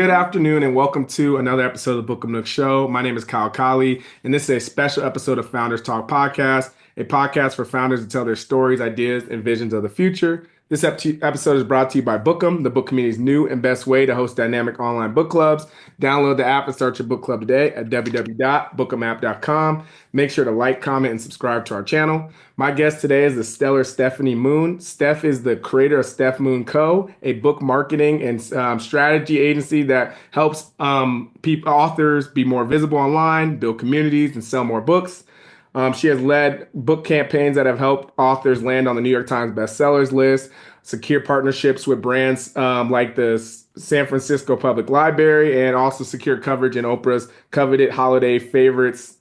Good afternoon and welcome to another episode of the Bookum Nook Show. My name is Kyle Colley, and this is a special episode of Founders Talk Podcast, a podcast for founders to tell their stories, ideas, and visions of the future. This episode is brought to you by Bookum, the book community's new and best way to host dynamic online book clubs. Download the app and start your book club today at www.bookumapp.com. Make sure to like, comment, and subscribe to our channel. My guest today is the stellar Stephanie Moon. Steph is the creator of Steph Moon Co., a book marketing and strategy agency that helps authors be more visible online, build communities, and sell more books. She has led book campaigns that have helped authors land on the New York Times bestsellers list, secure partnerships with brands like the San Francisco Public Library, and also secure coverage in Oprah's coveted holiday favorites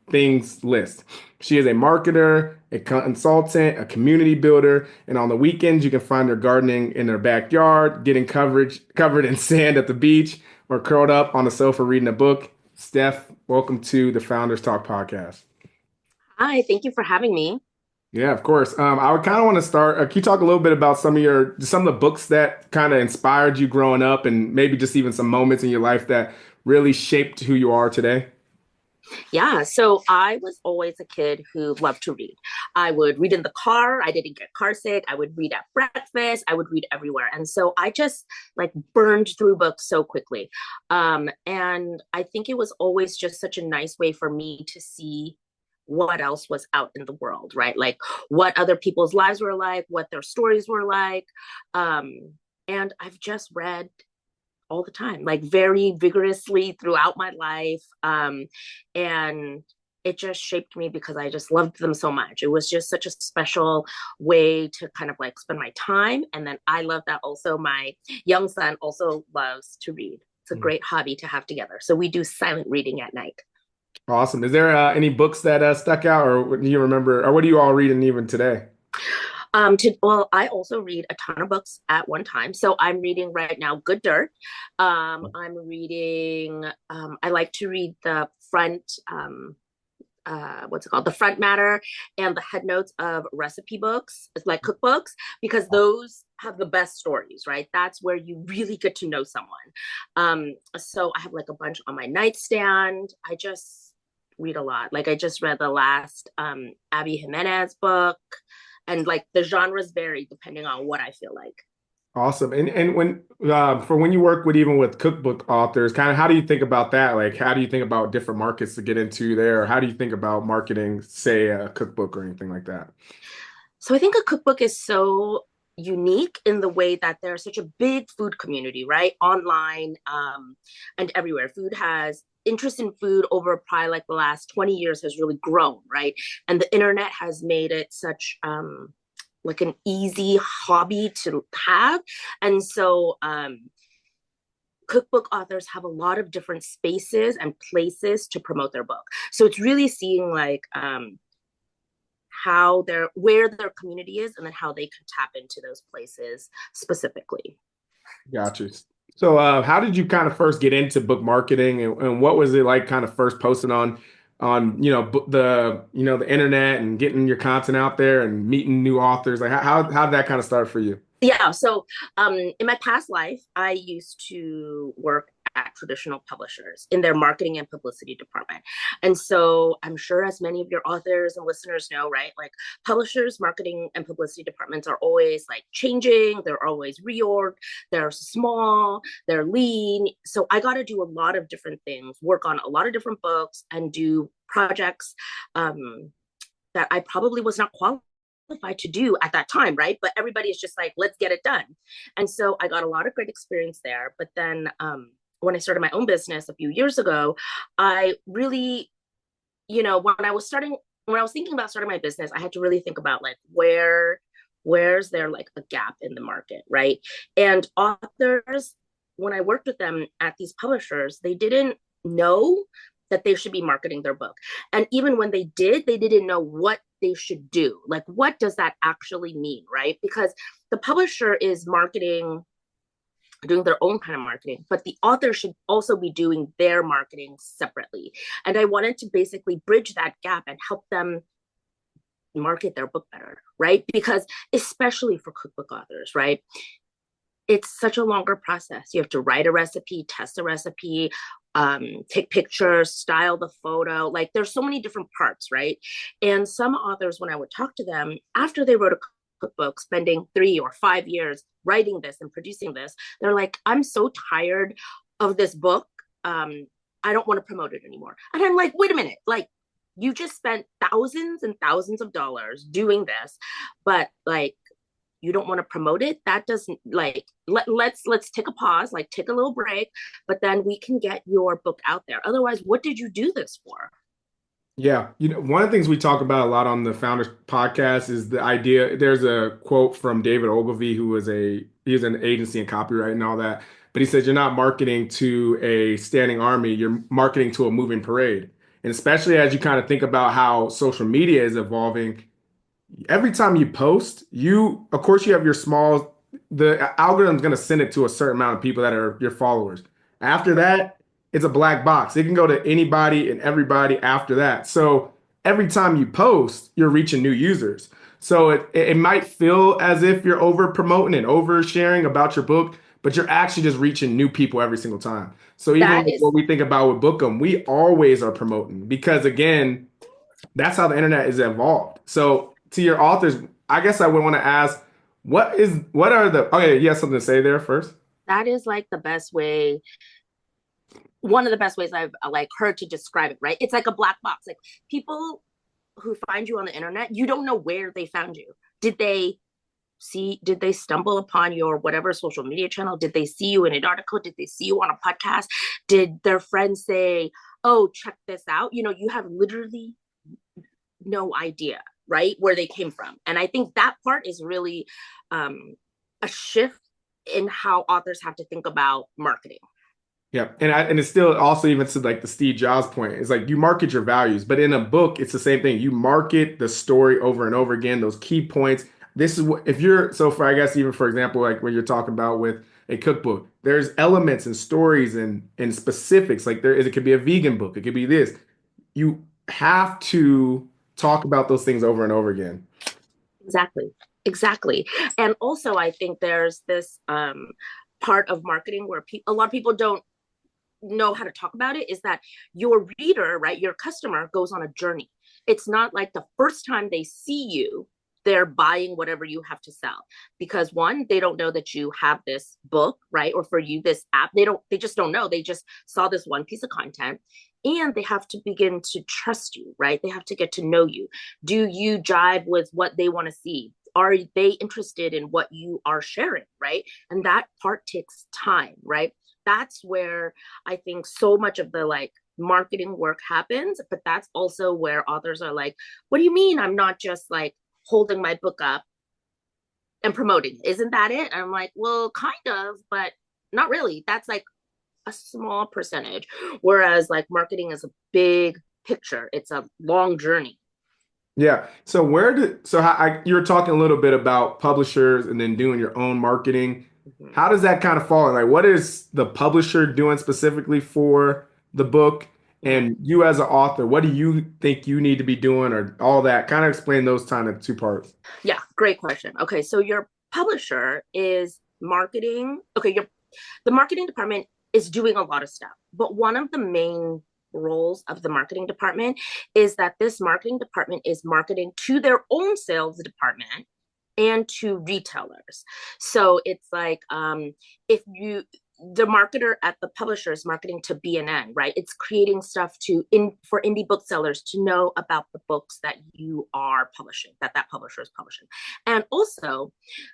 things list. She is a marketer, a consultant, a community builder, and on the weekends you can find her gardening in her backyard, getting covered in sand at the beach, or curled up on the sofa reading a book. Steph, welcome to the Founders Talk podcast. Hi, thank you for having me. Yeah, of course. I would kind of want to start. Can you talk a little bit about some of the books that kind of inspired you growing up, and maybe just even some moments in your life that really shaped who you are today? Yeah, so I was always a kid who loved to read. I would read in the car. I didn't get car sick. I would read at breakfast. I would read everywhere. And so I just like burned through books so quickly. And I think it was always just such a nice way for me to see what else was out in the world, right? Like what other people's lives were like, what their stories were like. And I've just read all the time, like very vigorously throughout my life. And it just shaped me because I just loved them so much. It was just such a special way to kind of like spend my time. And then I love that also my young son also loves to read. It's a great hobby to have together. So we do silent reading at night. Awesome. Is there any books that stuck out, or what do you remember, or what are you all reading even today? Well, I also read a ton of books at one time. So I'm reading right now Good Dirt. I'm reading, I like to read the front, what's it called? The front matter and the head notes of recipe books, it's like cookbooks, because those have the best stories, right? That's where you really get to know someone. So I have like a bunch on my nightstand. I just read a lot. Like I just read the last Abby Jimenez book, and like the genres vary depending on what I feel like. Awesome. And when you work with even with cookbook authors, kind of how do you think about that? Like, how do you think about different markets to get into there? Or how do you think about marketing, say, a cookbook or anything like that? So I think a cookbook is so unique in the way that there's such a big food community, right? Online and everywhere. Food has interest in food over probably like the last 20 years has really grown, right? And the internet has made it such like an easy hobby to have. And so cookbook authors have a lot of different spaces and places to promote their book. So it's really seeing like how their where their community is and then how they can tap into those places specifically. Gotcha. So, how did you kind of first get into book marketing, and what was it like, kind of first posting on the internet and getting your content out there and meeting new authors? Like, how did that kind of start for you? Yeah, so in my past life I used to work at traditional publishers in their marketing and publicity department. And so I'm sure as many of your authors and listeners know, right, like publishers marketing and publicity departments are always like changing, they're always reorg, they're small, they're lean. So I got to do a lot of different things, work on a lot of different books and do projects that I probably was not qualified to do at that time, right? But everybody is just like, let's get it done. And so I got a lot of great experience there. But then when I started my own business a few years ago, I really, when I was thinking about starting my business, I had to really think about like where's there like a gap in the market, right? And authors, when I worked with them at these publishers, they didn't know that they should be marketing their book. And even when they did, they didn't know what they should do. Like, what does that actually mean, right? Because the publisher is marketing, doing their own kind of marketing, but the author should also be doing their marketing separately. And I wanted to basically bridge that gap and help them market their book better, right? Because especially for cookbook authors, right? it's such a longer process. You have to write a recipe, test a recipe, take pictures, style the photo. Like there's so many different parts, right? And some authors, when I would talk to them after they wrote a cookbook, spending 3 or 5 years writing this and producing this, they're like, I'm so tired of this book. I don't want to promote it anymore. And I'm like, wait a minute, like you just spent thousands and thousands of dollars doing this, but like you don't want to promote it. That doesn't like let's take a pause, like take a little break, but then we can get your book out there. Otherwise, what did you do this for? Yeah, one of the things we talk about a lot on the Founders podcast is the idea. There's a quote from David Ogilvy, who was he's an agency and copyright and all that, but he says you're not marketing to a standing army, you're marketing to a moving parade. And especially as you kind of think about how social media is evolving, every time you post, of course, you have the algorithm's going to send it to a certain amount of people that are your followers. After that, it's a black box. It can go to anybody and everybody after that. So every time you post, you're reaching new users. So it might feel as if you're over promoting and over sharing about your book, but you're actually just reaching new people every single time. So even That with is what we think about with Bookum, we always are promoting because again, that's how the internet is evolved. So to your authors, I guess I would want to ask, what are the okay, you have something to say there first? that is like the best way, one of the best ways I've like heard to describe it, right? It's like a black box. Like people who find you on the internet, you don't know where they found you. Did they stumble upon your whatever social media channel? Did they see you in an article? Did they see you on a podcast? Did their friends say, oh, check this out? You have literally no idea, right, where they came from. And I think that part is really a shift in how authors have to think about marketing. Yeah, and it's still also even to like the Steve Jobs point. It's like you market your values, but in a book, it's the same thing. You market the story over and over again, those key points. This is what if you're so for I guess even for example, like when you're talking about with a cookbook, there's elements and stories and specifics. Like it could be a vegan book, it could be this. You have to talk about those things over and over again. Exactly. Exactly. And also, I think there's this part of marketing where a lot of people don't know how to talk about it is that your reader, right, your customer goes on a journey. It's not like the first time they see you, they're buying whatever you have to sell. Because one, they don't know that you have this book, right? Or for you, this app. They just don't know. They just saw this one piece of content. And they have to begin to trust you, right? They have to get to know you. Do you jive with what they want to see? Are they interested in what you are sharing, right? And that part takes time, right? That's where I think so much of the like marketing work happens, but that's also where authors are like, what do you mean I'm not just like holding my book up and promoting? Isn't that it? And I'm like, well, kind of, but not really. That's like a small percentage. Whereas like marketing is a big picture, it's a long journey. Yeah. You were talking a little bit about publishers and then doing your own marketing. Mhm. How does that kind of fall in? Like, what is the publisher doing specifically for the book? Mhm. And you as an author, what do you think you need to be doing or all that? Kind of explain those kind of two parts. Yeah, great question. Okay, so your publisher is marketing. Okay, the marketing department is doing a lot of stuff, but one of the main roles of the marketing department is that this marketing department is marketing to their own sales department and to retailers. So it's like if you the marketer at the publisher is marketing to BNN, right? It's creating stuff for indie booksellers to know about the books that you are publishing, that publisher is publishing. And also,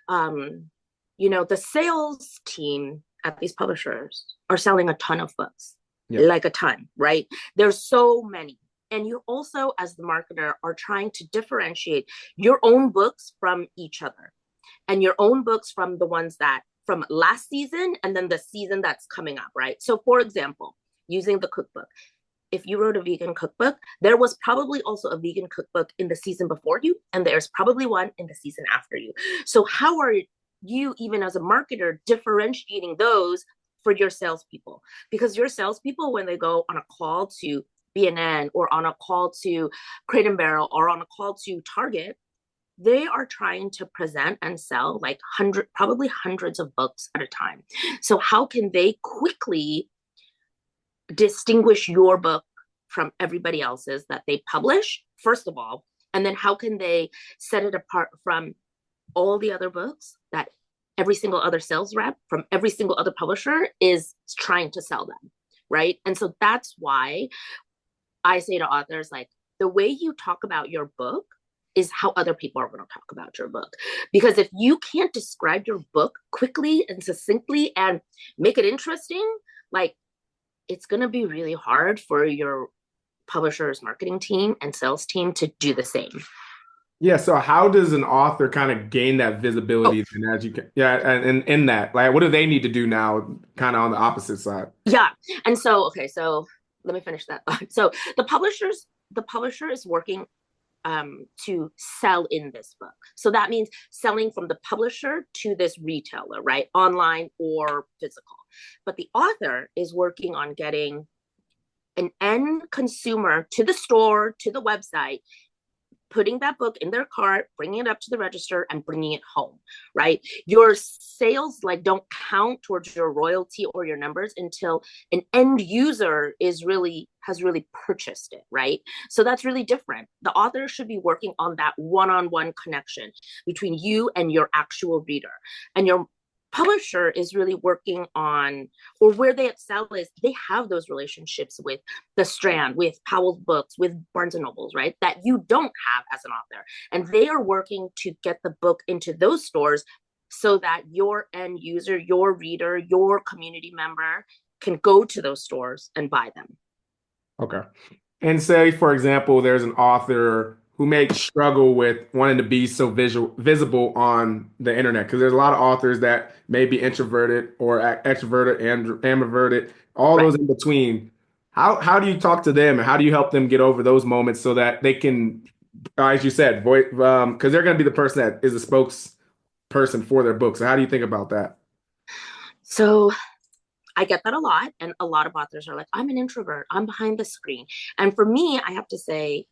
um, the sales team at these publishers are selling a ton of books, Yep. like a ton, right? There's so many. And you also, as the marketer, are trying to differentiate your own books from each other and your own books from the ones that from last season and then the season that's coming up, right? So, for example, using the cookbook, if you wrote a vegan cookbook, there was probably also a vegan cookbook in the season before you, and there's probably one in the season after you. So, how are you, even as a marketer, differentiating those for your salespeople? Because your salespeople, when they go on a call to BNN or on a call to Crate and Barrel or on a call to Target, they are trying to present and sell like probably hundreds of books at a time. So how can they quickly distinguish your book from everybody else's that they publish, first of all? And then how can they set it apart from all the other books that every single other sales rep from every single other publisher is trying to sell them, right? And so that's why I say to authors, like, the way you talk about your book is how other people are going to talk about your book. Because if you can't describe your book quickly and succinctly and make it interesting, like, it's going to be really hard for your publisher's marketing team and sales team to do the same. Yeah, so how does an author kind of gain that visibility and as you can, yeah, and in that, like, what do they need to do now, kind of on the opposite side? Yeah. And so, okay, so let me finish that thought. So the publisher is working to sell in this book. So that means selling from the publisher to this retailer, right? Online or physical. But the author is working on getting an end consumer to the store, to the website, putting that book in their cart, bringing it up to the register, and bringing it home, right? Your sales like don't count towards your royalty or your numbers until an end user has really purchased it, right? So that's really different. The author should be working on that one-on-one connection between you and your actual reader. And your publisher is really working on, or where they excel is they have those relationships with the Strand, with Powell's Books, with Barnes and Nobles, right? That you don't have as an author. And they are working to get the book into those stores so that your end user, your reader, your community member can go to those stores and buy them. Okay. And say, for example, there's an author who may struggle with wanting to be so visible on the internet because there's a lot of authors that may be introverted or extroverted and ambiverted, all Right. those in between. How do you talk to them and how do you help them get over those moments so that they can, as you said, voice because they're going to be the person that is a spokesperson for their book. So how do you think about that? So I get that a lot. And a lot of authors are like, I'm an introvert, I'm behind the screen. And for me, I have to say,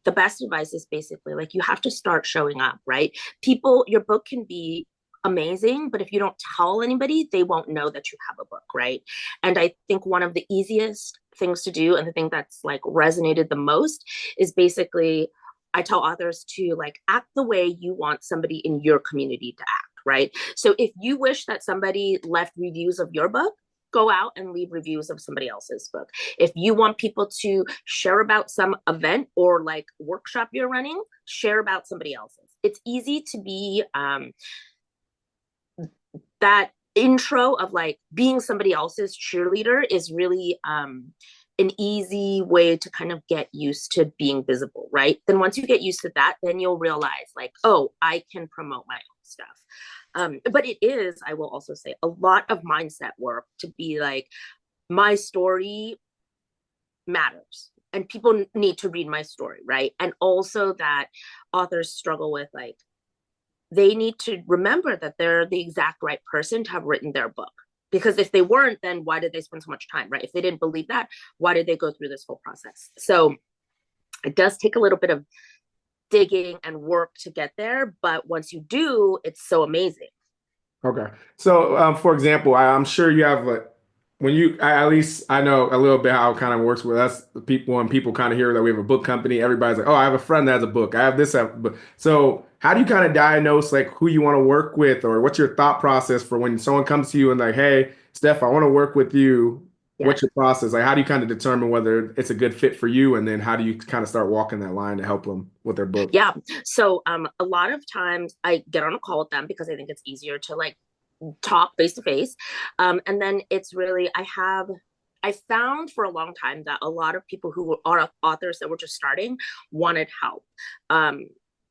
the best advice is basically like you have to start showing up, right? People, your book can be amazing, but if you don't tell anybody, they won't know that you have a book, right? And I think one of the easiest things to do and the thing that's like resonated the most is basically I tell authors to like act the way you want somebody in your community to act, right? So if you wish that somebody left reviews of your book, go out and leave reviews of somebody else's book. If you want people to share about some event or like workshop you're running, share about somebody else's. It's easy to be that intro of like being somebody else's cheerleader is really an easy way to kind of get used to being visible, right? Then once you get used to that, then you'll realize like, oh, I can promote my own stuff. But it is, I will also say, a lot of mindset work to be like, my story matters and people need to read my story, right? And also that authors struggle with like, they need to remember that they're the exact right person to have written their book. Because if they weren't, then why did they spend so much time, right? If they didn't believe that, why did they go through this whole process? So it does take a little bit of digging and work to get there. But once you do, it's so amazing. Okay. So, for example, I'm sure you have like when you at least I know a little bit how it kind of works with us the people when people kind of hear that we have a book company. Everybody's like, "Oh, I have a friend that has a book. I have this." Book. So, how do you kind of diagnose like who you want to work with, or what's your thought process for when someone comes to you and like, "Hey, Steph, I want to work with you." Yeah. What's your process? Like, how do you kind of determine whether it's a good fit for you, and then how do you kind of start walking that line to help them with their book? Yeah. So a lot of times I get on a call with them because I think it's easier to like talk face to face. And then it's really, I found for a long time that a lot of people who are authors that were just starting wanted help.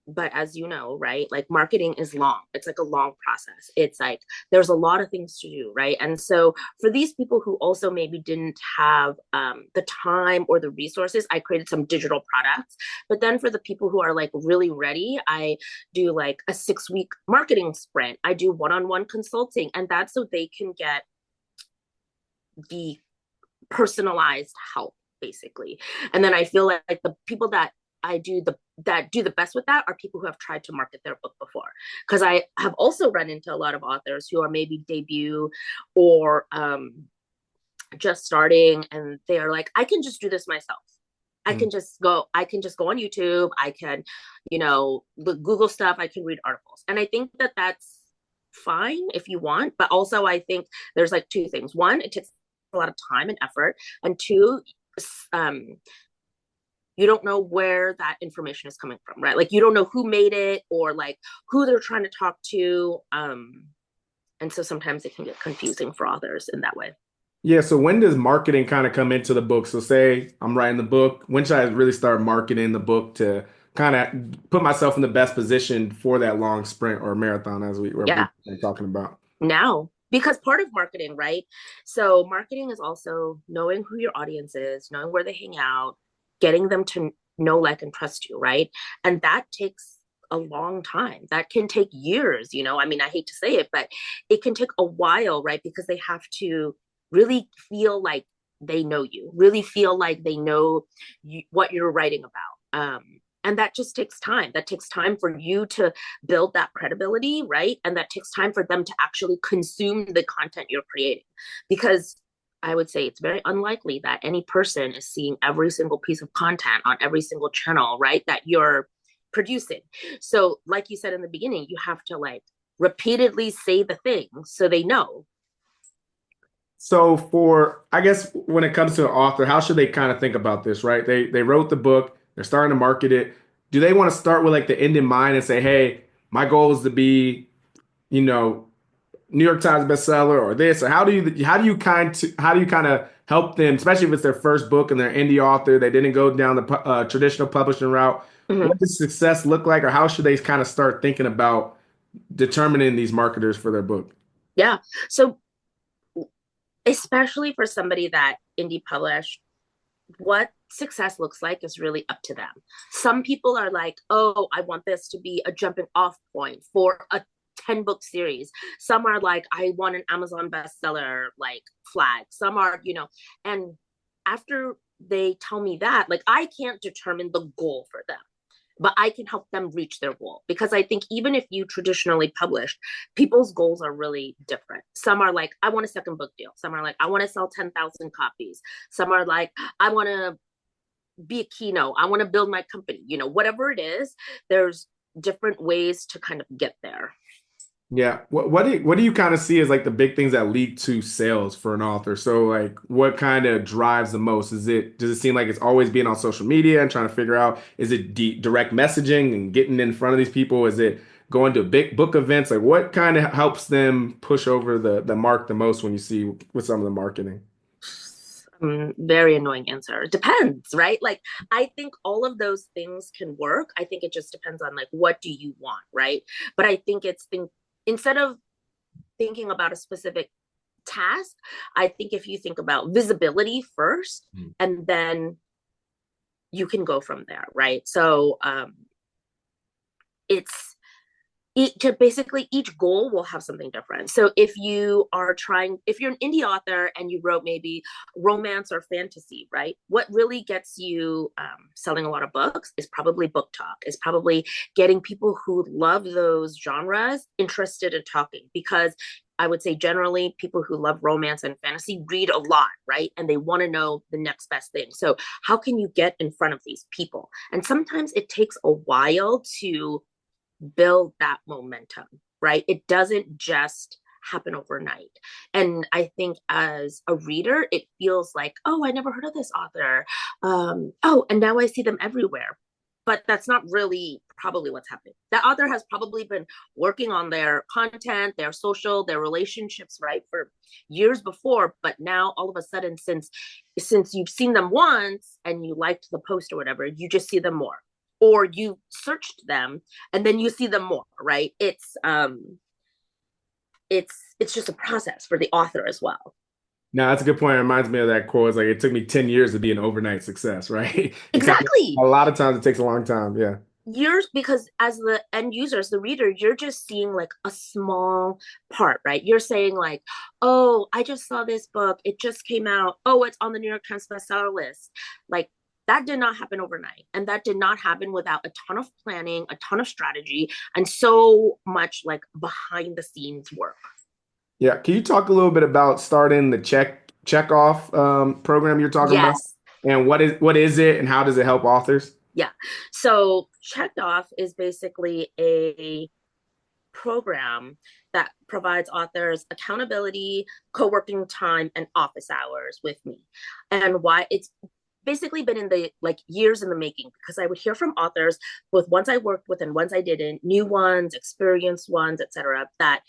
But as you know, right, like marketing is long. It's like a long process. It's like there's a lot of things to do, right? And so for these people who also maybe didn't have the time or the resources, I created some digital products. But then for the people who are like really ready, I do like a 6-week marketing sprint. I do one-on-one consulting, and that's so they can get the personalized help basically. And then I feel like the people that I do the best with that are people who have tried to market their book before. Because I have also run into a lot of authors who are maybe debut or just starting, and they are like, I can just do this myself. Mm. I can just go on YouTube. I can, Google stuff. I can read articles. And I think that that's fine if you want. But also, I think there's like two things. One, it takes a lot of time and effort. And two, um, you don't know where that information is coming from, right? Like you don't know who made it or like who they're trying to talk to. And so sometimes it can get confusing for authors in that way. Yeah, so when does marketing kind of come into the book? So say I'm writing the book, when should I really start marketing the book to kind of put myself in the best position for that long sprint or marathon as we've Yeah. been talking about? Now, because part of marketing, right? So marketing is also knowing who your audience is, knowing where they hang out, getting them to know, like, and trust you, right? And that takes a long time. That can take years. I mean, I hate to say it, but it can take a while, right? Because they have to really feel like they know you, really feel like they know what you're writing about. And that just takes time. That takes time for you to build that credibility, right? And that takes time for them to actually consume the content you're creating. Because I would say it's very unlikely that any person is seeing every single piece of content on every single channel, right? That you're producing. So, like you said in the beginning, you have to like repeatedly say the thing so they know. So for, I guess when it comes to an author, how should they kind of think about this, right? They wrote the book, they're starting to market it. Do they want to start with like the end in mind and say, hey, my goal is to be, you know, New York Times bestseller or this? Or how do you kind of help them, especially if it's their first book and they're indie author, they didn't go down the traditional publishing route. Mm-hmm. What does success look like, or how should they kind of start thinking about determining these marketers for their book? Yeah. So, especially for somebody that indie published, what success looks like is really up to them. Some people are like, oh, I want this to be a jumping off point for a 10 book series. Some are like, I want an Amazon bestseller like flag. Some are, and after they tell me that, like, I can't determine the goal for them, but I can help them reach their goal. Because I think even if you traditionally published, people's goals are really different. Some are like, I want a second book deal. Some are like, I want to sell 10,000 copies. Some are like, I want to be a keynote. I want to build my company. Whatever it is, there's different ways to kind of get there. Yeah. What do you kind of see as like the big things that lead to sales for an author? So like what kind of drives the most? Does it seem like it's always being on social media and trying to figure out, is it direct messaging and getting in front of these people? Is it going to big book events? Like what kind of helps them push over the mark the most when you see with some of the marketing? Very annoying answer. It depends, right? Like, I think all of those things can work. I think it just depends on like what do you want, right? But I think instead of thinking about a specific task, I think if you think about visibility first, Mm. and then you can go from there, right? So it's basically each goal will have something different. So if you're an indie author and you wrote maybe romance or fantasy, right? What really gets you selling a lot of books is probably book talk, is probably getting people who love those genres interested in talking. Because I would say generally people who love romance and fantasy read a lot, right? And they want to know the next best thing. So how can you get in front of these people? And sometimes it takes a while to build that momentum, right? It doesn't just happen overnight. And I think as a reader, it feels like, oh, I never heard of this author. Oh, and now I see them everywhere. But that's not really probably what's happening. That author has probably been working on their content, their social, their relationships, right, for years before. But now all of a sudden, since you've seen them once and you liked the post or whatever, you just see them more. Or you searched them and then you see them more, right? It's just a process for the author as well. Now, that's a good point. It reminds me of that quote. It's like it took me 10 years to be an overnight success, right? It kind of, Exactly. a lot of times it takes a long time. Yeah. Because as the end user, as the reader, you're just seeing like a small part, right? You're saying like, oh, I just saw this book, it just came out, oh, it's on the New York Times bestseller list. Like, That did not happen overnight. And that did not happen without a ton of planning, a ton of strategy, and so much like behind the scenes work. Yeah. Can you talk a little bit about starting the check off program you're talking about? Yes. And what is it and how does it help authors? Yeah. So checked off is basically a program that provides authors accountability, co-working time, and office hours with me. And why it's basically been in the like years in the making, because I would hear from authors, both ones I worked with and ones I didn't, new ones, experienced ones, etc., that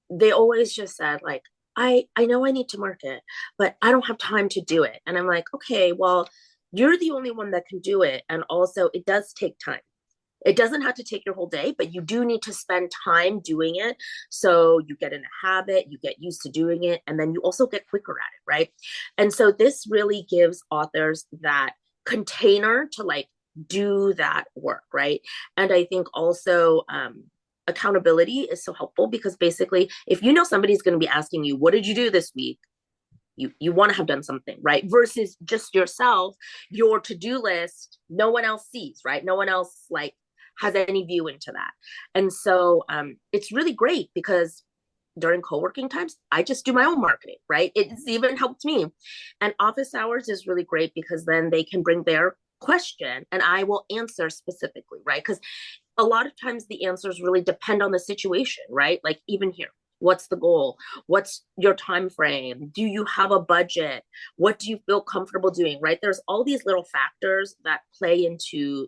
they always just said like, I know I need to market, but I don't have time to do it. And I'm like, okay, well, you're the only one that can do it. And also it does take time. It doesn't have to take your whole day, but you do need to spend time doing it. So you get in a habit, you get used to doing it, and then you also get quicker at it, right? And so this really gives authors that container to like do that work, right? And I think also accountability is so helpful because basically, if you know somebody's going to be asking you, what did you do this week? You want to have done something, right? Versus just yourself, your to-do list, no one else sees, right? No one else like has any view into that. And so it's really great because during co-working times, I just do my own marketing, right? It's even helped me. And office hours is really great because then they can bring their question and I will answer specifically, right? Because a lot of times the answers really depend on the situation, right? Like even here, what's the goal? What's your time frame? Do you have a budget? What do you feel comfortable doing, right? There's all these little factors that play into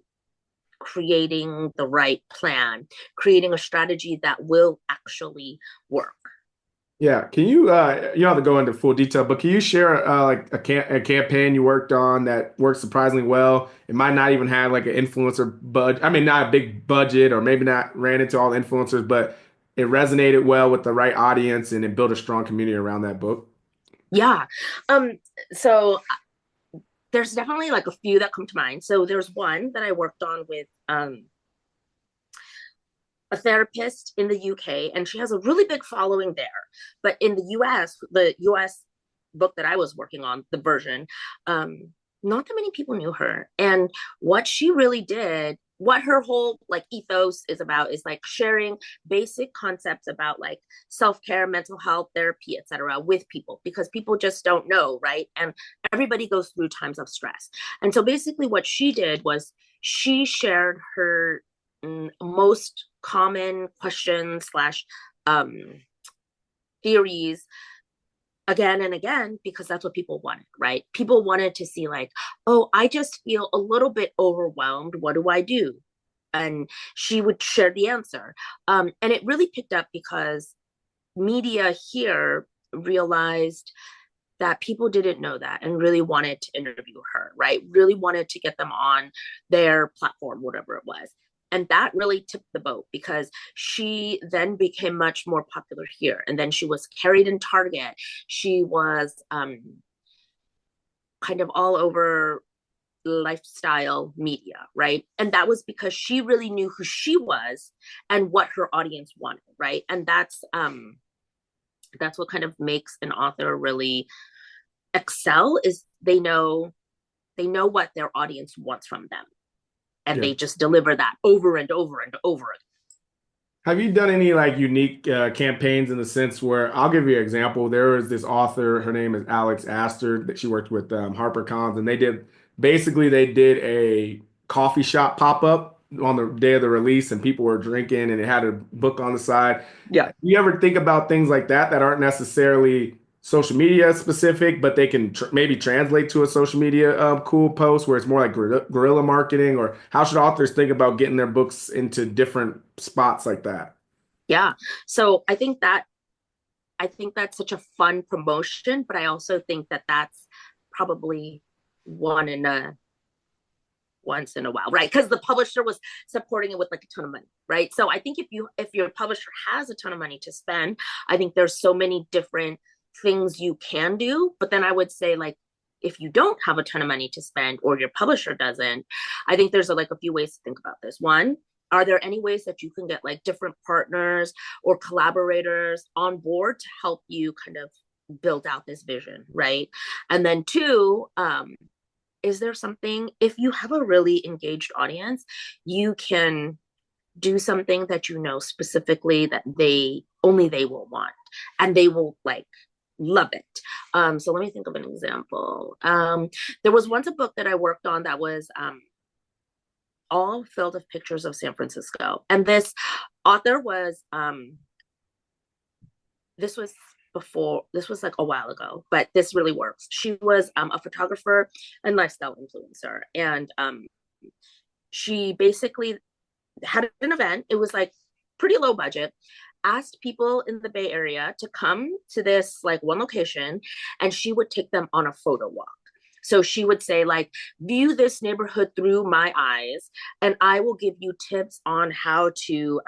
creating the right plan, creating a strategy that will actually work. Yeah, can you don't have to go into full detail, but can you share like a campaign you worked on that worked surprisingly well? It might not even have like an influencer budget. I mean, not a big budget, or maybe not ran into all the influencers, but it resonated well with the right audience and it built a strong community around that book. Yeah. So there's definitely like a few that come to mind. So there's one that I worked on with a therapist in the UK, and she has a really big following there. But in the US book that I was working on, the version, not that many people knew her. And what she really did, what her whole like ethos is about is like sharing basic concepts about like self-care, mental health, therapy, etc. with people because people just don't know, right? And everybody goes through times of stress. And so basically what she did was she shared her most common questions slash um, theories again and again because that's what people wanted, right? People wanted to see like, oh, I just feel a little bit overwhelmed. What do I do? And she would share the answer. And it really picked up because media here realized that people didn't know that and really wanted to interview her, right? Really wanted to get them on their platform, whatever it was. And that really tipped the boat because she then became much more popular here. And then she was carried in Target. She was kind of all over lifestyle media, right? And that was because she really knew who she was and what her audience wanted, right? And that's what kind of makes an author really excel is they know what their audience wants from them and Yeah. they just deliver that over and over and over again. Have you done any like unique campaigns in the sense where I'll give you an example. There was this author, her name is Alex Astor, that she worked with HarperCollins, and they did a coffee shop pop up on the day of the release, and people were drinking, and it had a book on the side. Yeah. Do you ever think about things like that aren't necessarily social media specific, but they can maybe translate to a social media cool post where it's more like guerrilla marketing, or how should authors think about getting their books into different spots like that? Yeah. So I think that's such a fun promotion, but I also think that that's probably one in a once in a while, right? Because the publisher was supporting it with like a ton of money, right? So I think if your publisher has a ton of money to spend, I think there's so many different things you can do. But then I would say like if you don't have a ton of money to spend or your publisher doesn't, I think there's like a few ways to think about this. One, are there any ways that you can get like different partners or collaborators on board to help you kind of build out this vision, right? And then two, is there something, if you have a really engaged audience, you can do something that you know specifically that they will want, and they will like love it. So let me think of an example. There was once a book that I worked on that was all filled with pictures of San Francisco, and this author was this was this was like a while ago, but this really works. She was a photographer and lifestyle influencer, and she basically had an event. It was like pretty low budget, asked people in the Bay Area to come to this like one location, and she would take them on a photo walk. So she would say, like, view this neighborhood through my eyes, and I will give you tips on how to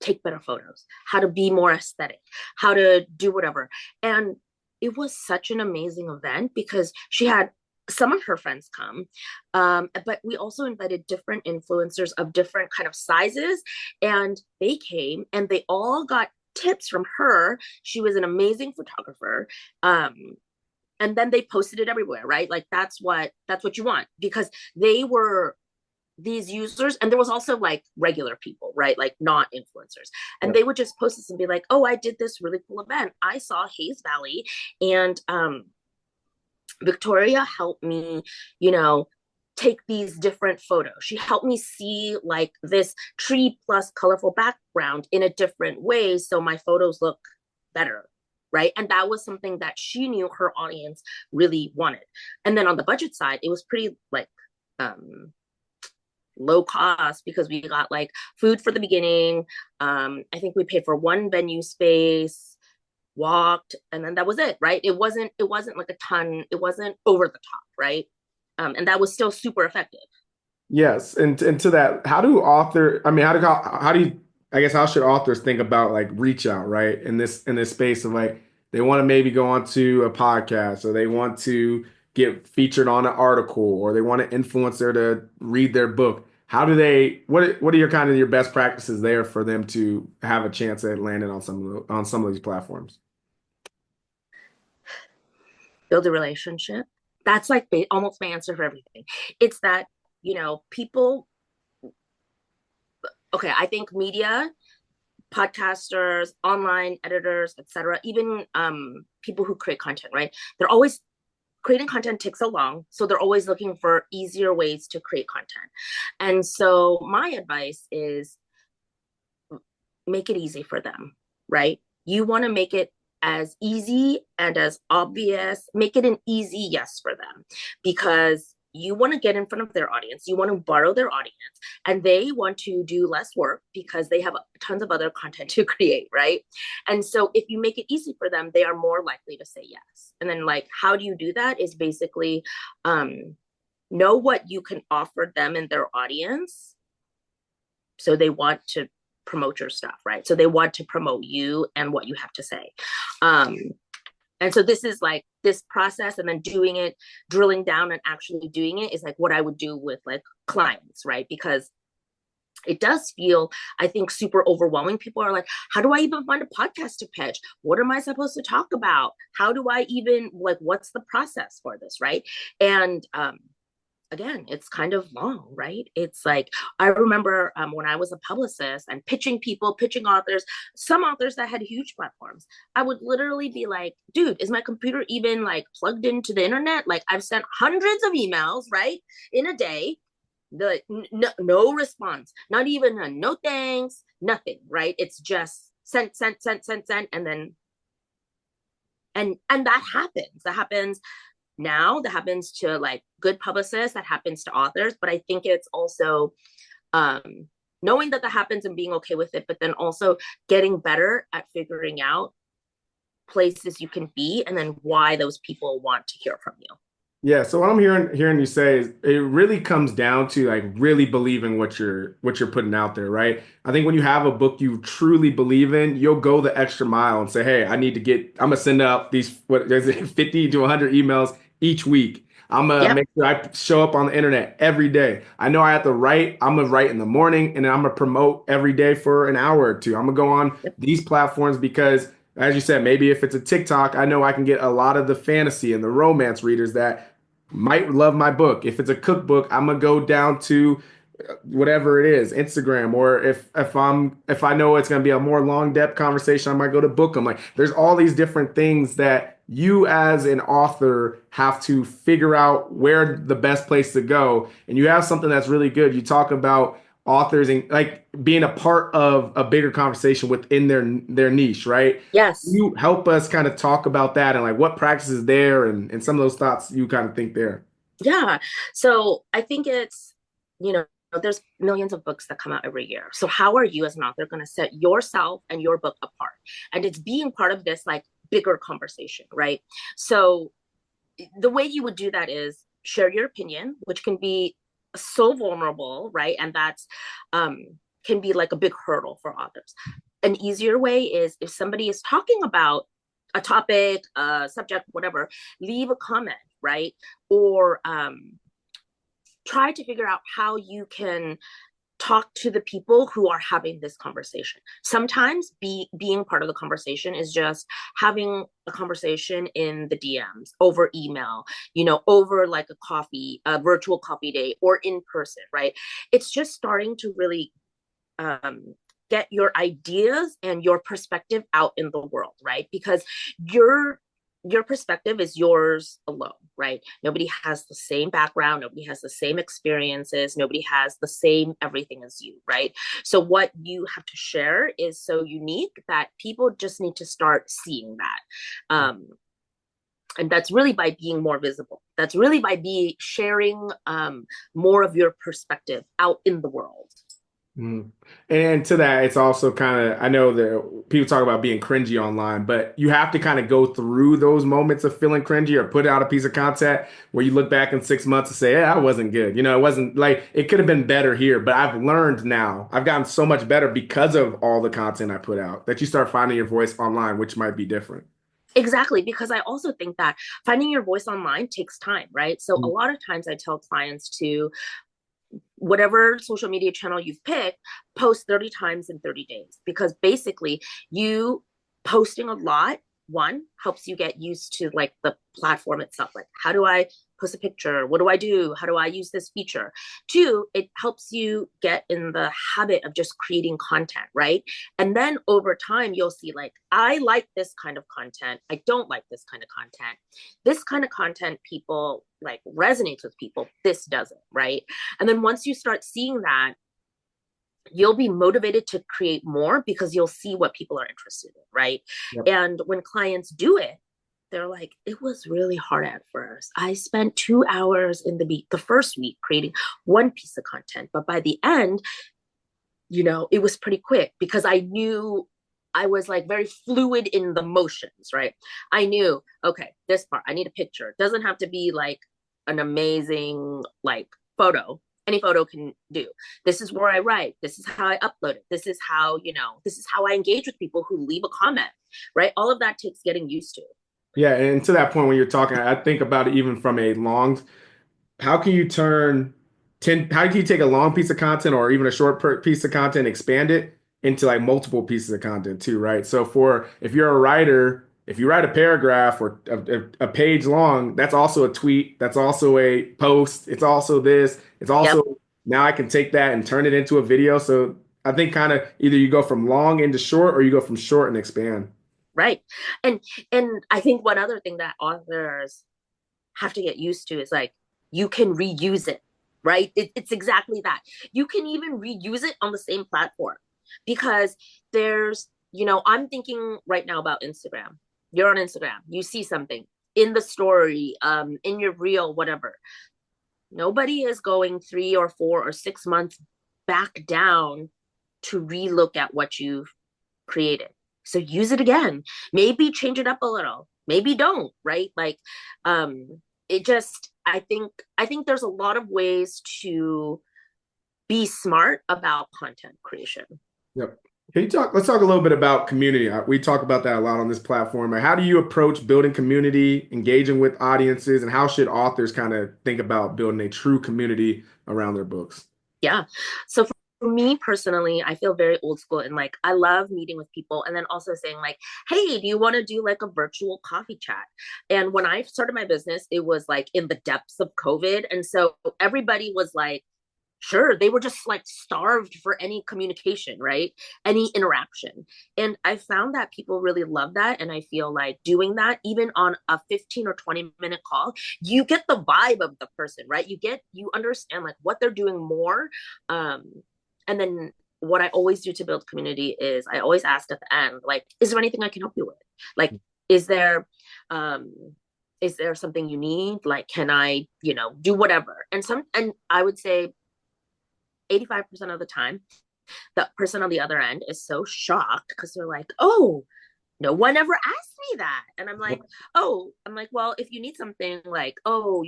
take better photos, how to be more aesthetic, how to do whatever. And it was such an amazing event because she had some of her friends come, but we also invited different influencers of different kind of sizes, and they came and they all got tips from her. She was an amazing photographer. And then they posted it everywhere, right? Like that's what you want, because they were these users, and there was also like regular people, right? Like not influencers. And Yep. they would just post this and be like, oh, I did this really cool event. I saw Hayes Valley, and Victoria helped me, you know, take these different photos. She helped me see like this tree plus colorful background in a different way so my photos look better. Right. And that was something that she knew her audience really wanted. And then on the budget side, it was pretty like low cost because we got like food for the beginning. I think we paid for one venue space, walked, and then that was it, right? It wasn't like a ton, it wasn't over the top, right? And that was still super effective. Yes, and to that, how do author? I mean, how do you? I guess how should authors think about like reach out, right? In this space of like they want to maybe go onto a podcast, or they want to get featured on an article, or they want an influencer to read their book. How do they? What are your kind of your best practices there for them to have a chance at landing on on some of these platforms? Build a relationship. That's like almost my answer for everything. It's that, you know, people, okay, I think media, podcasters, online editors, etc., even people who create content, right? They're always creating content takes so long, so they're always looking for easier ways to create content. And so my advice is make it easy for them, right? You want to make it as easy and as obvious, make it an easy yes for them, because you want to get in front of their audience, you want to borrow their audience, and they want to do less work because they have tons of other content to create, right? And so if you make it easy for them, they are more likely to say yes. And then like how do you do that is basically know what you can offer them and their audience, so they want to promote your stuff, right? So they want to promote you and what you have to say. Um, and so this is like this process, and then doing it, drilling down and actually doing it is like what I would do with like clients, right? Because it does feel, I think, super overwhelming. People are like, how do I even find a podcast to pitch? What am I supposed to talk about? How do I even, like, what's the process for this, right? And again, it's kind of long, right? It's like, I remember when I was a publicist and pitching people, pitching authors, some authors that had huge platforms, I would literally be like, dude, is my computer even like plugged into the internet? Like I've sent hundreds of emails, right, in a day, no response, not even a no thanks, nothing, right? It's just sent, and then, and that happens now, that happens to like good publicists, that happens to authors. But I think it's also um knowing that happens and being okay with it, but then also getting better at figuring out places you can be, and then why those people want to hear from you. Yeah, so what I'm hearing you say is it really comes down to like really believing what you're putting out there, right? I think when you have a book you truly believe in, you'll go the extra mile and say, "Hey, I need to get I'm gonna send out these what is it 50 to 100 emails each week. I'm gonna Yep. make sure I show up on the internet every day. I know I have to write. I'm gonna write in the morning, and then I'm gonna promote every day for an hour or two. I'm gonna go on Yep. these platforms because as you said, maybe if it's a TikTok, I know I can get a lot of the fantasy and the romance readers that might love my book. If it's a cookbook, I'm gonna go down to whatever it is, Instagram, or if I know it's gonna be a more long depth conversation, I might go to Bookum. Like there's all these different things that you as an author have to figure out where the best place to go. And you have something that's really good. You talk about authors and like being a part of a bigger conversation within their niche, right? Yes. You help us kind of talk about that and like what practices there and some of those thoughts you kind of think there. Yeah. So I think it's, you know, there's millions of books that come out every year. So how are you as an author going to set yourself and your book apart? And it's being part of this like bigger conversation, right? So the way you would do that is share your opinion, which can be so vulnerable, right? And that's can be like a big hurdle for authors. An easier way is if somebody is talking about a topic, a subject, whatever, leave a comment, right? Or try to figure out how you can talk to the people who are having this conversation. Sometimes being part of the conversation is just having a conversation in the DMs over email, over like a coffee, a virtual coffee day, or in person, right? It's just starting to really get your ideas and your perspective out in the world, right? Because your perspective is yours alone, right? Nobody has the same background, nobody has the same experiences, nobody has the same everything as you, right? So what you have to share is so unique that people just need to start seeing that. And that's really by being more visible. That's really by sharing more of your perspective out in the world. Mm. And to that, it's also kind of, I know that people talk about being cringy online, but you have to kind of go through those moments of feeling cringy or put out a piece of content where you look back in 6 months and say, yeah, that wasn't good. It wasn't like it could have been better here, but I've learned now. I've gotten so much better because of all the content I put out that you start finding your voice online, which might be different. Exactly, because I also think that finding your voice online takes time, right? So a lot of times I tell clients to whatever social media channel you've picked, post 30 times in 30 days. Because basically, you posting a lot, one, helps you get used to like the platform itself. Like, how do I post a picture? What do I do? How do I use this feature? Two, it helps you get in the habit of just creating content, right? And then over time, you'll see like, I like this kind of content. I don't like this kind of content. This kind of content people like resonates with people. This doesn't, right? And then once you start seeing that, you'll be motivated to create more because you'll see what people are interested in, right? Yep. And when clients do it, they're like, it was really hard at first. I spent 2 hours in the first week creating one piece of content, but by the end, it was pretty quick because I knew I was like very fluid in the motions, right? I knew, okay, this part, I need a picture. It doesn't have to be like an amazing like photo. Any photo can do. This is where I write. This is how I upload it. This is how I engage with people who leave a comment, right? All of that takes getting used to. Yeah, and to that point when you're talking, I think about it even from a long, how can you turn 10, how can you take a long piece of content or even a short piece of content, expand it into like multiple pieces of content too, right? So if you're a writer, if you write a paragraph or a page long, that's also a tweet, that's also a post, it's also this, it's Yep. also now I can take that and turn it into a video. So I think kind of either you go from long into short or you go from short and expand. Right. And I think one other thing that authors have to get used to is like you can reuse it, right? It's exactly that. You can even reuse it on the same platform because I'm thinking right now about Instagram. You're on Instagram, you see something in the story, in your reel, whatever. Nobody is going 3 or 4 or 6 months back down to relook at what you've created. So use it again. Maybe change it up a little. Maybe don't, right? Like it just I think there's a lot of ways to be smart about content creation. Yep. Let's talk a little bit about community. We talk about that a lot on this platform. Like, how do you approach building community, engaging with audiences, and how should authors kind of think about building a true community around their books? Yeah. So me personally, I feel very old school and like I love meeting with people and then also saying like, hey, do you want to do like a virtual coffee chat? And when I started my business, it was like in the depths of COVID. And so everybody was like, sure, they were just like starved for any communication, right? Any interaction. And I found that people really love that. And I feel like doing that, even on a 15 or 20-minute call, you get the vibe of the person, right? You understand like what they're doing more. Um, and then what I always do to build community is I always ask at the end, like, is there anything I can help you with? Like, is there, um, is there something you need? Like, can I, do whatever? And I would say 85% of the time, the person on the other end is so shocked because they're like, oh, no one ever asked me that. And I'm like, well, if you need something like, oh,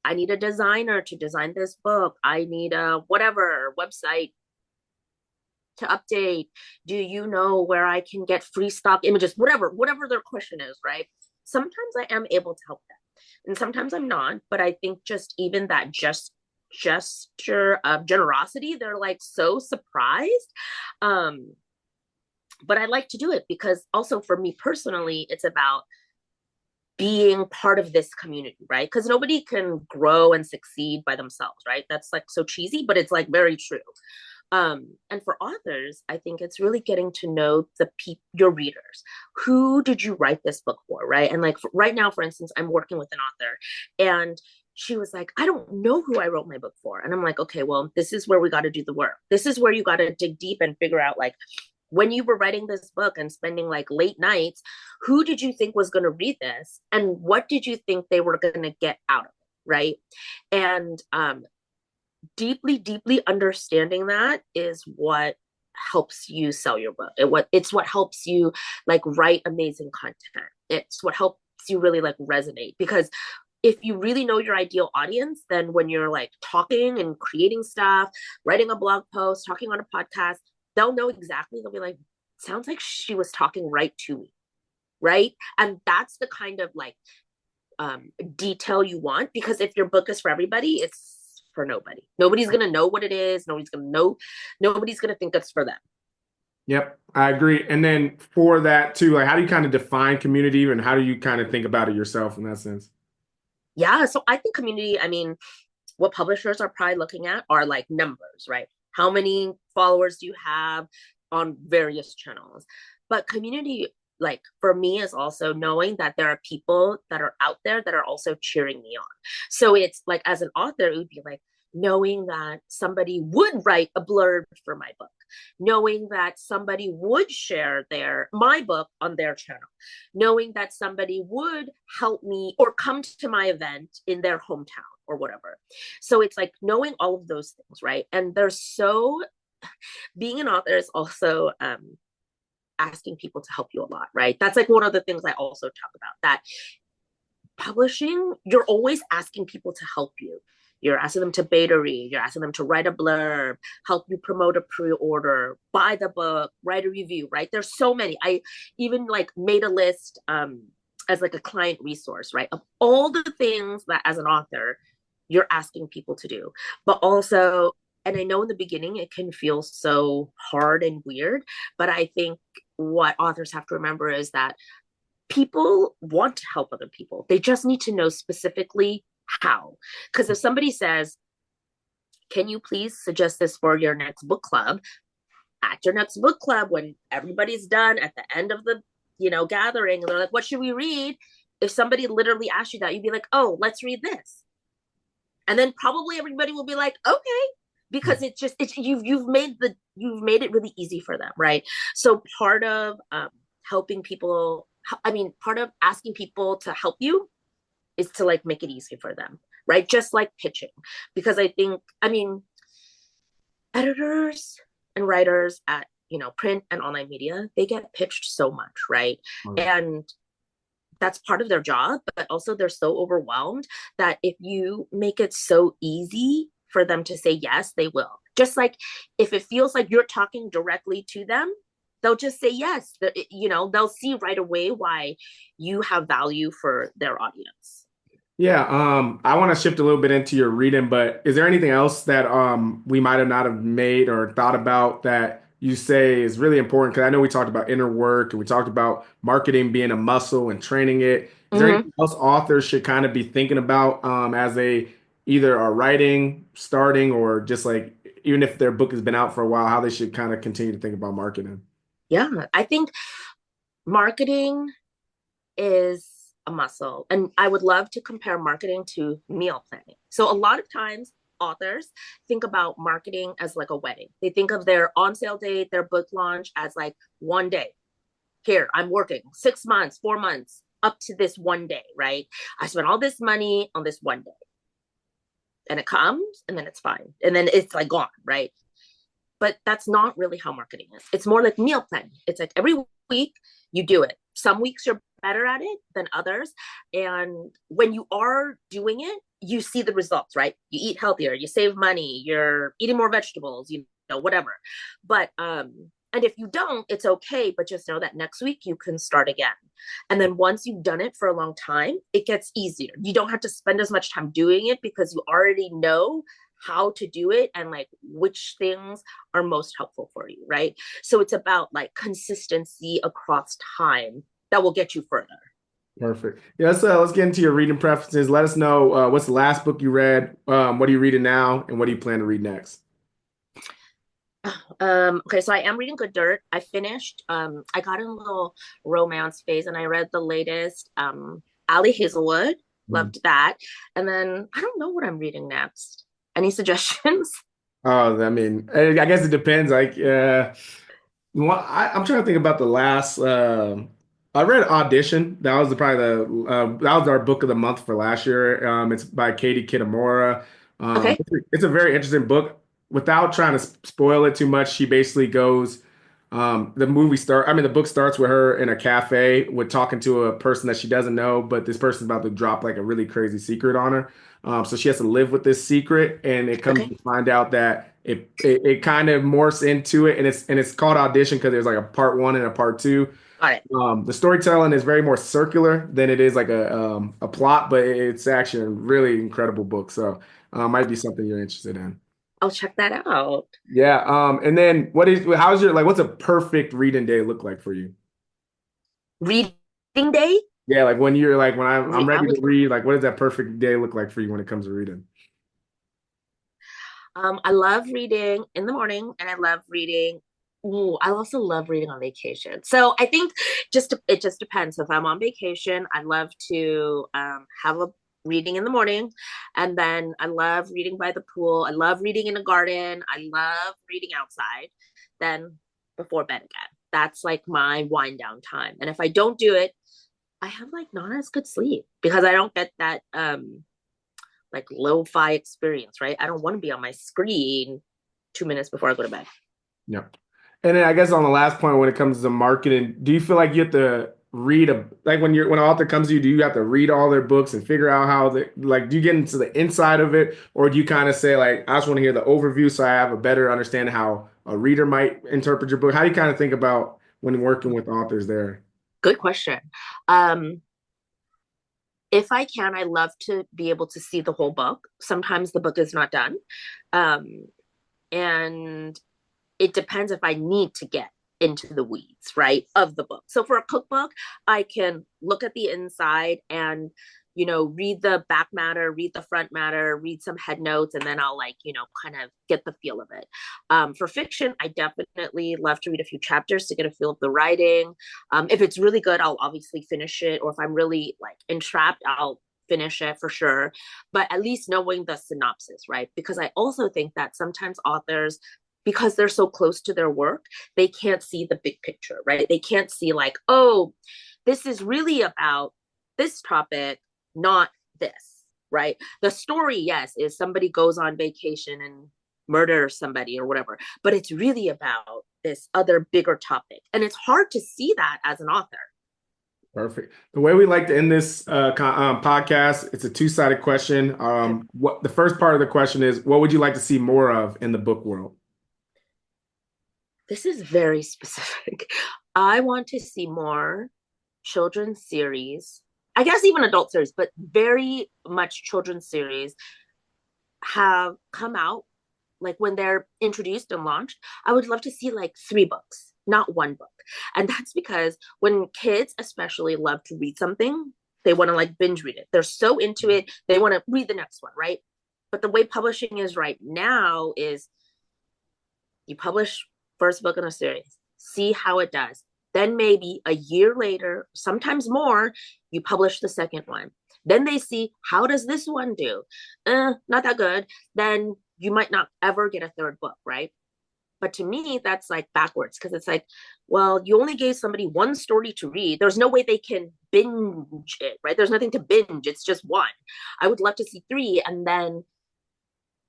I need a designer to design this book. I need a whatever website to update. Do you know where I can get free stock images? Whatever their question is, right? Sometimes I am able to help them. And sometimes I'm not, but I think just even that gesture of generosity, they're like so surprised. But I like to do it because also for me personally, it's about being part of this community, right? Because nobody can grow and succeed by themselves, right? That's like so cheesy, but it's like very true. And for authors, I think it's really getting to know your readers. Who did you write this book for, right? And like right now, for instance, I'm working with an author, and she was like, I don't know who I wrote my book for. And I'm like, okay, well, this is where we got to do the work. This is where you got to dig deep and figure out like when you were writing this book and spending like late nights, who did you think was going to read this? And what did you think they were going to get out of it? Right. And deeply understanding that is what helps you sell your book. It's what helps you like write amazing content. It's what helps you really like resonate, because if you really know your ideal audience, then when you're like talking and creating stuff, writing a blog post, talking on a podcast, they'll know exactly. They'll be like, sounds like she was talking right to me, right? And that's the kind of like detail you want, because if your book is for everybody, it's for nobody. Nobody's gonna know what it is. Nobody's gonna think it's for them. Yep, I agree. And then for that too, like how do you kind of define community and how do you kind of think about it yourself in that sense? Yeah, so I think community, I mean, what publishers are probably looking at are like numbers, right? How many followers do you have on various channels? But community, like for me, is also knowing that there are people that are out there that are also cheering me on. So it's like as an author, it would be like knowing that somebody would write a blurb for my book, knowing that somebody would share my book on their channel, knowing that somebody would help me or come to my event in their hometown or whatever. So it's like knowing all of those things, right? And being an author is also asking people to help you a lot, right? That's like one of the things I also talk about, that publishing, you're always asking people to help you. You're asking them to beta read, you're asking them to write a blurb, help you promote a pre-order, buy the book, write a review, right? There's so many. I even like made a list as like a client resource, right? Of all the things that as an author, you're asking people to do. But also, and I know in the beginning it can feel so hard and weird, but I think what authors have to remember is that people want to help other people. They just need to know specifically how. Because if somebody says, can you please suggest this for your next book club? At your next book club, when everybody's done at the end of the gathering, and they're like, what should we read? If somebody literally asked you that, you'd be like, oh, let's read this. And then probably everybody will be like, okay, because you've made it really easy for them, right? So part of helping people, part of asking people to help you is to like make it easy for them, right? Just like pitching, because I think, editors and writers at print and online media, they get pitched so much, right? And that's part of their job, but also they're so overwhelmed that if you make it so easy for them to say yes, they will. Just like if it feels like you're talking directly to them, they'll just say yes. They'll see right away why you have value for their audience. Yeah, I want to shift a little bit into your reading, but is there anything else that we might have not have made or thought about that you say is really important? Because I know we talked about inner work and we talked about marketing being a muscle and training it. Is there Hmm. anything else authors should kind of be thinking about as they either are writing, starting, or just like even if their book has been out for a while, how they should kind of continue to think about marketing? Yeah, I think marketing is a muscle. And I would love to compare marketing to meal planning. So a lot of times authors think about marketing as like a wedding. They think of their on sale date, their book launch as like one day. Here, I'm working 6 months, 4 months up to this one day, right? I spent all this money on this one day and it comes and then it's fine. And then it's like gone, right? But that's not really how marketing is. It's more like meal planning. It's like every week you do it. Some weeks you're better at it than others. And when you are doing it, you see the results, right? You eat healthier, you save money, you're eating more vegetables, whatever. But and if you don't, it's okay, but just know that next week you can start again. And then once you've done it for a long time, it gets easier. You don't have to spend as much time doing it because you already know how to do it and like which things are most helpful for you, right? So it's about like consistency across time that will get you further. Perfect. Yeah, let's get into your reading preferences. Let us know what's the last book you read, what are you reading now, and what do you plan to read next? Okay, so I am reading Good Dirt. I finished. I got in a little romance phase, and I read the latest. Ali Hazelwood. Mm. Loved that. And then I don't know what I'm reading next. Any suggestions? Oh, I mean, I guess it depends. I'm trying to think about the last. I read Audition. That was probably that was our book of the month for last year. It's by Katie Kitamura. Okay. It's a very interesting book. Without trying to spoil it too much, she basically goes. The book starts with her in a cafe with talking to a person that she doesn't know, but this person's about to drop like a really crazy secret on her. So she has to live with this secret, and it comes Okay. to find out that it kind of morphs into it, and it's called Audition because there's like a part one and a part two. Got it. The storytelling is very more circular than it is like a plot, but it's actually a really incredible book. So might be something you're interested in. I'll check that out. Yeah. And then what's a perfect reading day look like for you? Reading day. Yeah, like when you're like when I'm I ready to would. read, like what does that perfect day look like for you when it comes to reading? I love reading in the morning, and I love reading. Ooh, I also love reading on vacation. So I think it just depends. So if I'm on vacation, I love to have a reading in the morning, and then I love reading by the pool. I love reading in a garden. I love reading outside. Then before bed again. That's like my wind down time. And if I don't do it, I have like not as good sleep because I don't get that like lo-fi experience, right? I don't want to be on my screen 2 minutes before I go to bed. Yeah. And then I guess on the last point, when it comes to marketing, do you feel like you have to read like when an author comes to you, do you have to read all their books and figure out how do you get into the inside of it, or do you kind of say like I just want to hear the overview so I have a better understanding how a reader might interpret your book? How do you kind of think about when working with authors there? Good question. Um, if I can, I love to be able to see the whole book. Sometimes the book is not done. Um, and it depends if I need to get into the weeds, right, of the book. So for a cookbook, I can look at the inside and, read the back matter, read the front matter, read some head notes, and then I'll like, kind of get the feel of it. For fiction, I definitely love to read a few chapters to get a feel of the writing. If it's really good, I'll obviously finish it. Or if I'm really like entrapped, I'll finish it for sure. But at least knowing the synopsis, right? Because I also think that sometimes authors because they're so close to their work, they can't see the big picture, right? They can't see like, oh, this is really about this topic, not this, right? The story, yes, is somebody goes on vacation and murders somebody or whatever, but it's really about this other bigger topic. And it's hard to see that as an author. Perfect. The way we like to end this podcast, it's a two-sided question. Okay. What the first part of the question is, what would you like to see more of in the book world? This is very specific. I want to see more children's series. I guess even adult series, but very much children's series have come out like when they're introduced and launched. I would love to see like 3 books, not 1 book. And that's because when kids especially love to read something, they want to like binge read it. They're so into it, they want to read the next one, right? But the way publishing is right now is you publish first book in a series, see how it does. Then maybe a year later, sometimes more, you publish the second one. Then they see how does this one do? Not that good. Then you might not ever get a third book, right? But to me, that's like backwards because it's like, well, you only gave somebody one story to read. There's no way they can binge it, right? There's nothing to binge. It's just one. I would love to see three and then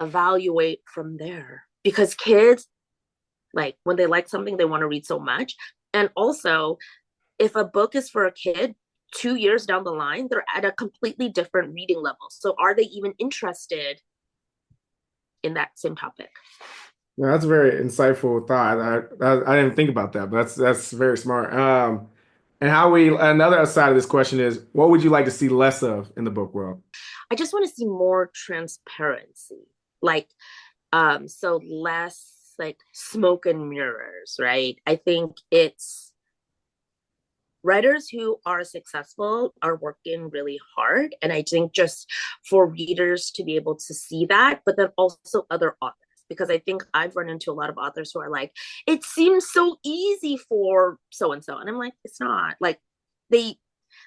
evaluate from there because kids, like when they like something, they want to read so much. And also, if a book is for a kid, 2 years down the line, they're at a completely different reading level. So are they even interested in that same topic? Yeah, that's a very insightful thought. I didn't think about that, but that's very smart. And how we another side of this question is, what would you like to see less of in the book world? I just want to see more transparency. Like, so less like smoke and mirrors, right? I think it's writers who are successful are working really hard. And I think just for readers to be able to see that, but then also other authors. Because I think I've run into a lot of authors who are like, it seems so easy for so and so. And I'm like, it's not. They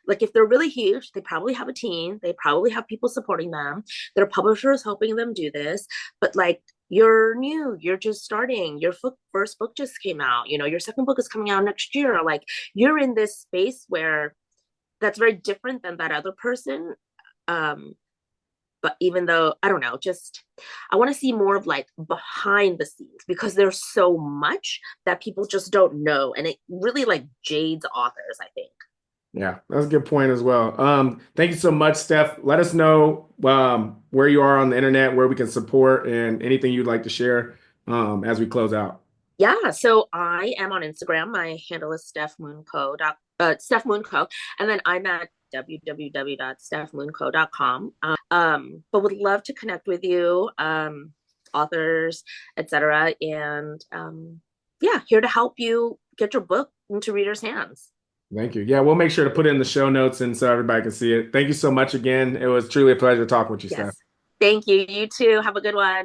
like if they're really huge, they probably have a team, they probably have people supporting them, their publishers helping them do this. But like you're new, you're just starting, your first book just came out, your second book is coming out next year. Like you're in this space where that's very different than that other person. Um, but even though I don't know, just I want to see more of like behind the scenes because there's so much that people just don't know. And it really like jades authors, I think. Yeah, that's a good point as well. Thank you so much, Steph. Let us know where you are on the internet, where we can support, and anything you'd like to share as we close out. Yeah, so I am on Instagram. My handle is Steph Moonco, and then I'm at www.stephmoonco.com. But would love to connect with you, authors, etc. And yeah, here to help you get your book into readers' hands. Thank you. Yeah, we'll make sure to put it in the show notes and so everybody can see it. Thank you so much again. It was truly a pleasure talking with you, Steph. Yes. Thank you. You too. Have a good one.